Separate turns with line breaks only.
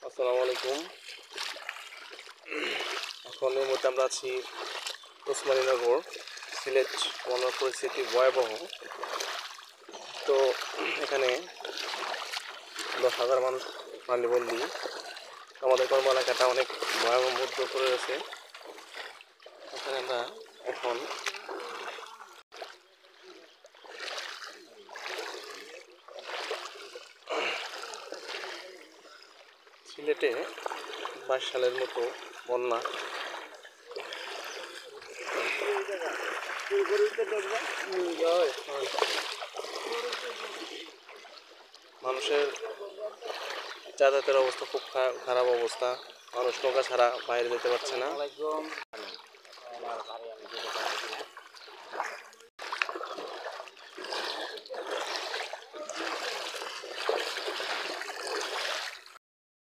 আসসালামু আলাইকুম। এখন এই মুহূর্তে আমরা আছি ওসমানীনগর, সিলেট। বন্যার পরিস্থিতি ভয়াবহ। তো এখানে 10,000 মানুষ পানিবন্দী। আমাদের কর্ম এলাকাটা অনেক ভয়াবহ মধ্যে পড়ে রয়েছে। এখানে আমরা এখন সিলেটে 22 সালের মতো বন্যা। মানুষের যাতায়াতের অবস্থা খুব খারাপ অবস্থা। মানুষ নৌকা ছাড়া বাইরে যেতে পারছে না।